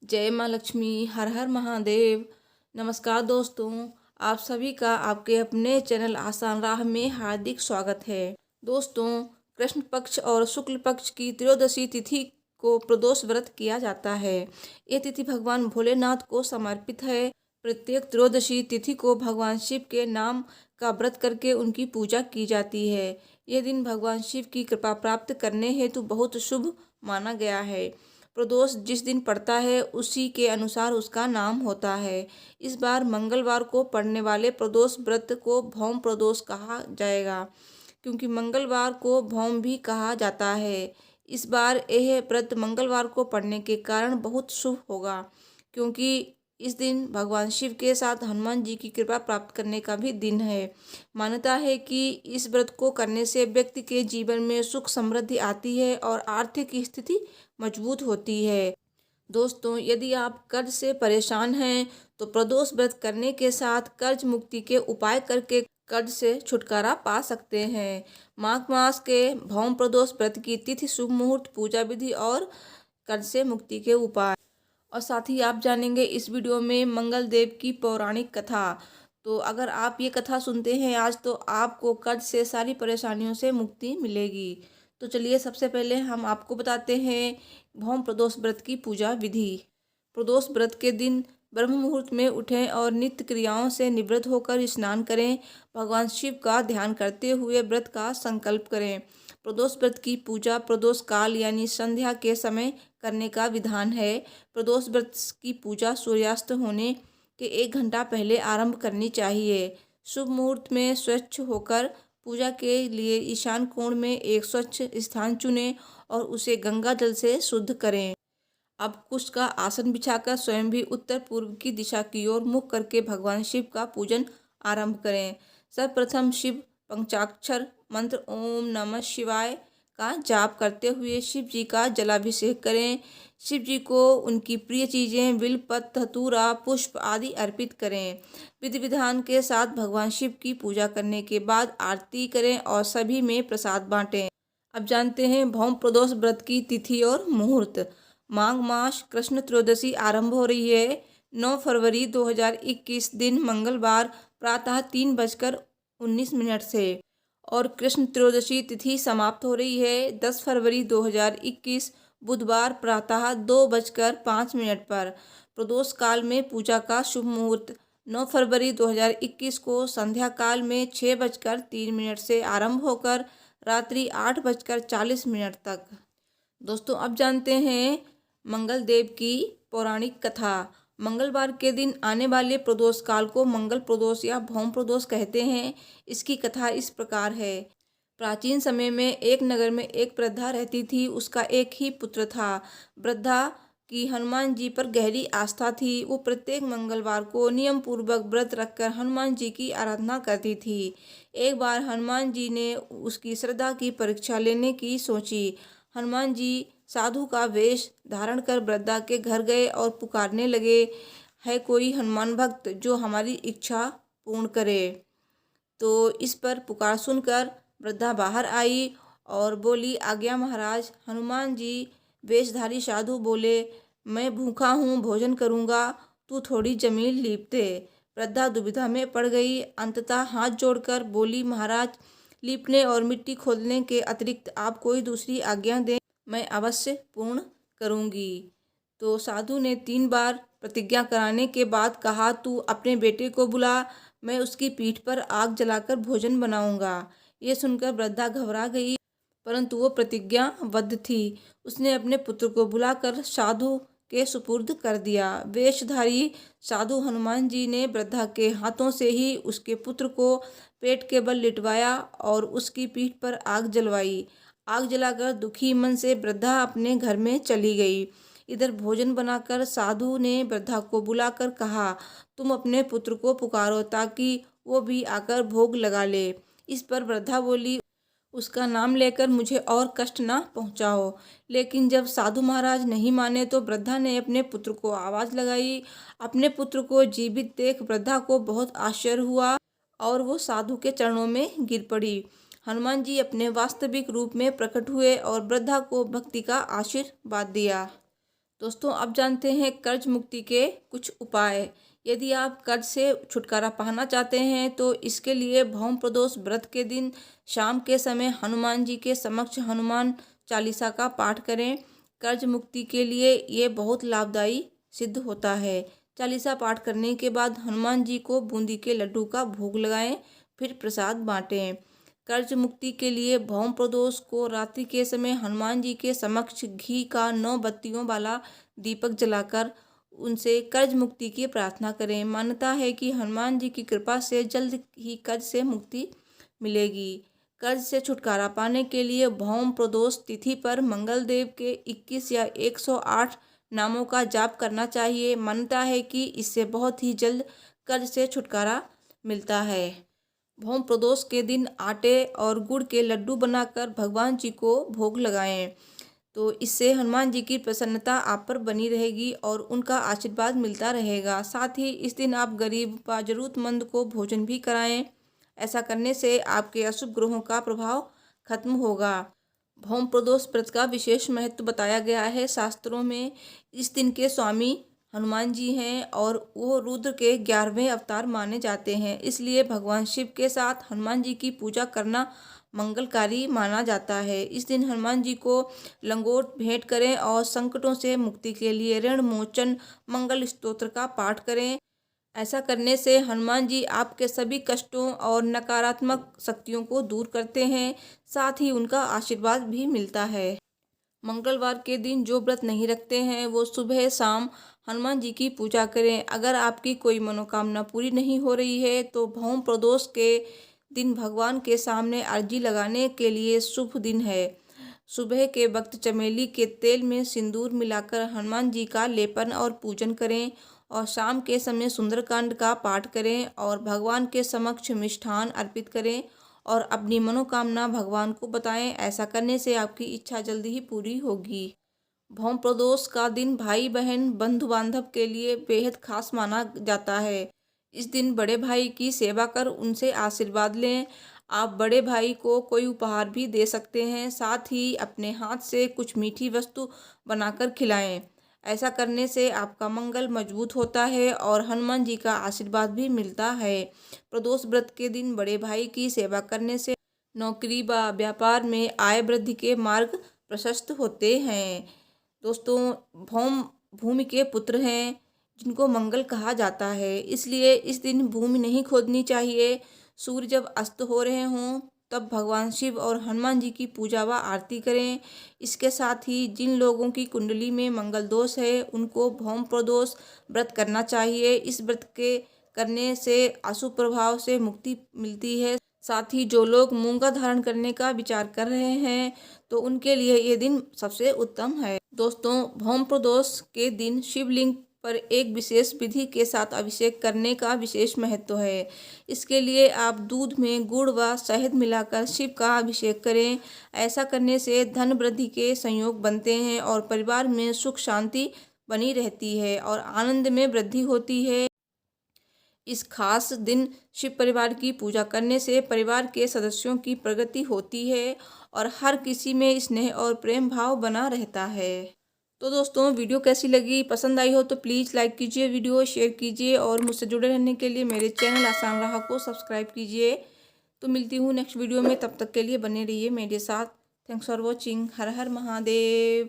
जय माँ लक्ष्मी, हर हर महादेव। नमस्कार दोस्तों, आप सभी का आपके अपने चैनल आसान राह में हार्दिक स्वागत है। दोस्तों, कृष्ण पक्ष और शुक्ल पक्ष की त्रयोदशी तिथि को प्रदोष व्रत किया जाता है। ये तिथि भगवान भोलेनाथ को समर्पित है। प्रत्येक त्रयोदशी तिथि को भगवान शिव के नाम का व्रत करके उनकी पूजा की जाती है। ये दिन भगवान शिव की कृपा प्राप्त करने हेतु बहुत शुभ माना गया है। प्रदोष जिस दिन पड़ता है उसी के अनुसार उसका नाम होता है। इस बार मंगलवार को पड़ने वाले प्रदोष व्रत को भौम प्रदोष कहा जाएगा, क्योंकि मंगलवार को भौम भी कहा जाता है। इस बार यह व्रत मंगलवार को पड़ने के कारण बहुत शुभ होगा, क्योंकि इस दिन भगवान शिव के साथ हनुमान जी की कृपा प्राप्त करने का भी दिन है। मान्यता है कि इस व्रत को करने से व्यक्ति के जीवन में सुख समृद्धि आती है और आर्थिक स्थिति मजबूत होती है। दोस्तों, यदि आप कर्ज से परेशान हैं तो प्रदोष व्रत करने के साथ कर्ज मुक्ति के उपाय करके कर्ज से छुटकारा पा सकते हैं। माघ मास के भौम प्रदोष व्रत की तिथि, शुभ मुहूर्त, पूजा विधि और कर्ज से मुक्ति के उपाय, और साथ ही आप जानेंगे इस वीडियो में मंगल देव की पौराणिक कथा। तो अगर आप ये कथा सुनते हैं आज, तो आपको कर्ज से सारी परेशानियों से मुक्ति मिलेगी। तो चलिए, सबसे पहले हम आपको बताते हैं भौम प्रदोष व्रत की पूजा विधि। प्रदोष व्रत के दिन ब्रह्म मुहूर्त में उठें और नित्य क्रियाओं से निवृत्त होकर स्नान करें। भगवान शिव का ध्यान करते हुए व्रत का संकल्प करें। प्रदोष व्रत की पूजा प्रदोष काल यानी संध्या के समय करने का विधान है। प्रदोष व्रत की पूजा सूर्यास्त होने के 1 घंटा पहले आरंभ करनी चाहिए। शुभ मुहूर्त में स्वच्छ होकर पूजा के लिए ईशान कोण में एक स्वच्छ स्थान चुनें और उसे गंगा जल से शुद्ध करें। अब कुश का आसन बिछाकर स्वयं भी उत्तर पूर्व की दिशा की ओर मुख करके भगवान शिव का पूजन आरंभ करें। सर्वप्रथम शिव पंचाक्षर मंत्र ओम नमः शिवाय का जाप करते हुए शिव जी का जलाभिषेक करें। शिव जी को उनकी प्रिय चीज़ें बिलपत्र, धतूरा, पुष्प आदि अर्पित करें। विधि विधान के साथ भगवान शिव की पूजा करने के बाद आरती करें और सभी में प्रसाद बांटें। अब जानते हैं भौम प्रदोष व्रत की तिथि और मुहूर्त। माघ मास कृष्ण त्रयोदशी आरंभ हो रही है 9 फरवरी 2021 दिन मंगलवार प्रातः 3:19 से, और कृष्ण त्रयोदशी तिथि समाप्त हो रही है 10 फरवरी 2021 बुधवार प्रातः 2:05 पर। प्रदोष काल में पूजा का शुभ मुहूर्त 9 फरवरी 2021 को संध्या काल में 6:03 से आरंभ होकर रात्रि 8:40 तक। दोस्तों, अब जानते हैं मंगल देव की पौराणिक कथा। मंगलवार के दिन आने वाले प्रदोष काल को मंगल प्रदोष या भौम प्रदोष कहते हैं। इसकी कथा इस प्रकार है। प्राचीन समय में एक नगर में एक वृद्धा रहती थी। उसका एक ही पुत्र था। वृद्धा की हनुमान जी पर गहरी आस्था थी। वो प्रत्येक मंगलवार को नियम पूर्वक व्रत रखकर हनुमान जी की आराधना करती थी। एक बार हनुमान जी ने उसकी श्रद्धा की परीक्षा लेने की सोची। हनुमान जी साधु का वेश धारण कर वृद्धा के घर गए और पुकारने लगे, है कोई हनुमान भक्त जो हमारी इच्छा पूर्ण करे। तो इस पर पुकार सुनकर वृद्धा बाहर आई और बोली, आज्ञा महाराज। हनुमान जी वेशधारी साधु बोले, मैं भूखा हूँ, भोजन करूँगा, तू थोड़ी जमीन लीप दे। वृद्धा दुविधा में पड़ गई। अंततः हाथ जोड़कर बोली, महाराज, लीपने और मिट्टी खोदने के अतिरिक्त आप कोई दूसरी आज्ञा दें, मैं अवश्य पूर्ण करूँगी। तो साधु ने 3 बार प्रतिज्ञा कराने के बाद कहा, तू अपने बेटे को बुला, मैं उसकी पीठ पर आग जलाकर भोजन बनाऊंगा। ये सुनकर वृद्धा घबरा गई, परंतु वो प्रतिज्ञाबद्ध थी। उसने अपने पुत्र को बुलाकर साधु के सुपुर्द कर दिया। वेशधारी साधु हनुमान जी ने वृद्धा के हाथों से ही उसके पुत्र को पेट के बल लिटवाया और उसकी पीठ पर आग जलवाई। आग जलाकर दुखी मन से वृद्धा अपने घर में चली गई। इधर भोजन बनाकर साधु ने वृद्धा को बुलाकर कहा, तुम अपने पुत्र को पुकारो ताकि वो भी आकर भोग लगा ले। इस पर वृद्धा बोली, उसका नाम लेकर मुझे और कष्ट ना पहुंचाओ। लेकिन जब साधु महाराज नहीं माने तो वृद्धा ने अपने पुत्र को आवाज़ लगाई। अपने पुत्र को जीवित देख वृद्धा को बहुत आश्चर्य हुआ और वो साधु के चरणों में गिर पड़ी। हनुमान जी अपने वास्तविक रूप में प्रकट हुए और वृद्धा को भक्ति का आशीर्वाद दिया। दोस्तों, अब जानते हैं कर्ज मुक्ति के कुछ उपाय। यदि आप कर्ज से छुटकारा पाना चाहते हैं तो इसके लिए भौम प्रदोष व्रत के दिन शाम के समय हनुमान जी के समक्ष हनुमान चालीसा का पाठ करें। कर्ज मुक्ति के लिए ये बहुत लाभदायी सिद्ध होता है। चालीसा पाठ करने के बाद हनुमान जी को बूंदी के लड्डू का भोग लगाएं, फिर प्रसाद बांटें। कर्ज मुक्ति के लिए भौम प्रदोष को रात्रि के समय हनुमान जी के समक्ष घी का 9 बत्तियों वाला दीपक जलाकर उनसे कर्ज मुक्ति की प्रार्थना करें। मान्यता है कि हनुमान जी की कृपा से जल्द ही कर्ज से मुक्ति मिलेगी। कर्ज से छुटकारा पाने के लिए भौम प्रदोष तिथि पर मंगल देव के 21 या 108 नामों का जाप करना चाहिए। मान्यता है कि इससे बहुत ही जल्द कर्ज से छुटकारा मिलता है। भौम प्रदोष के दिन आटे और गुड़ के लड्डू बनाकर भगवान जी को भोग लगाएं, तो इससे हनुमान जी की प्रसन्नता आप पर बनी रहेगी और उनका आशीर्वाद मिलता रहेगा। साथ ही इस दिन आप गरीब व जरूरतमंद को भोजन भी कराएं। ऐसा करने से आपके अशुभ ग्रहों का प्रभाव खत्म होगा। भौम प्रदोष व्रत का विशेष महत्व बताया गया है शास्त्रों में। इस दिन के स्वामी हनुमान जी हैं और वो रुद्र के 11वें अवतार माने जाते हैं। इसलिए भगवान शिव के साथ हनुमान जी की पूजा करना मंगलकारी माना जाता है। इस दिन हनुमान जी को लंगोट भेंट करें और संकटों से मुक्ति के लिए ऋण मोचन मंगल स्तोत्र का पाठ करें। ऐसा करने से हनुमान जी आपके सभी कष्टों और नकारात्मक शक्तियों को दूर करते हैं, साथ ही उनका आशीर्वाद भी मिलता है। मंगलवार के दिन जो व्रत नहीं रखते हैं वो सुबह शाम हनुमान जी की पूजा करें। अगर आपकी कोई मनोकामना पूरी नहीं हो रही है तो भौम प्रदोष के दिन भगवान के सामने अर्जी लगाने के लिए शुभ दिन है। सुबह के वक्त चमेली के तेल में सिंदूर मिलाकर हनुमान जी का लेपन और पूजन करें और शाम के समय सुंदरकांड का पाठ करें और भगवान के समक्ष मिष्ठान अर्पित करें और अपनी मनोकामना भगवान को बताएं। ऐसा करने से आपकी इच्छा जल्दी ही पूरी होगी। भौम प्रदोष का दिन भाई बहन बंधु बांधव के लिए बेहद खास माना जाता है। इस दिन बड़े भाई की सेवा कर उनसे आशीर्वाद लें। आप बड़े भाई को कोई उपहार भी दे सकते हैं, साथ ही अपने हाथ से कुछ मीठी वस्तु बनाकर खिलाएं। ऐसा करने से आपका मंगल मजबूत होता है और हनुमान जी का आशीर्वाद भी मिलता है। प्रदोष व्रत के दिन बड़े भाई की सेवा करने से नौकरी व व्यापार में आय वृद्धि के मार्ग प्रशस्त होते हैं। दोस्तों, भौम भूमि के पुत्र हैं जिनको मंगल कहा जाता है, इसलिए इस दिन भूमि नहीं खोदनी चाहिए। सूर्य जब अस्त हो रहे हों तब भगवान शिव और हनुमान जी की पूजा व आरती करें। इसके साथ ही जिन लोगों की कुंडली में मंगल दोष है उनको भौम प्रदोष व्रत करना चाहिए। इस व्रत के करने से अशुभ प्रभाव से मुक्ति मिलती है। साथ ही जो लोग मूंगा धारण करने का विचार कर रहे हैं तो उनके लिए ये दिन सबसे उत्तम है। दोस्तों, भौम प्रदोष के दिन शिवलिंग पर एक विशेष विधि के साथ अभिषेक करने का विशेष महत्व है। इसके लिए आप दूध में गुड़ व शहद मिलाकर शिव का अभिषेक करें। ऐसा करने से धन वृद्धि के संयोग बनते हैं और परिवार में सुख शांति बनी रहती है और आनंद में वृद्धि होती है। इस खास दिन शिव परिवार की पूजा करने से परिवार के सदस्यों की प्रगति होती है और हर किसी में स्नेह और प्रेम भाव बना रहता है। तो दोस्तों, वीडियो कैसी लगी, पसंद आई हो तो प्लीज़ लाइक कीजिए, वीडियो शेयर कीजिए और मुझसे जुड़े रहने के लिए मेरे चैनल आसान राह को सब्सक्राइब कीजिए। तो मिलती हूँ नेक्स्ट वीडियो में, तब तक के लिए बने रहिए मेरे साथ। Thanks for watching. Her her Mahadev.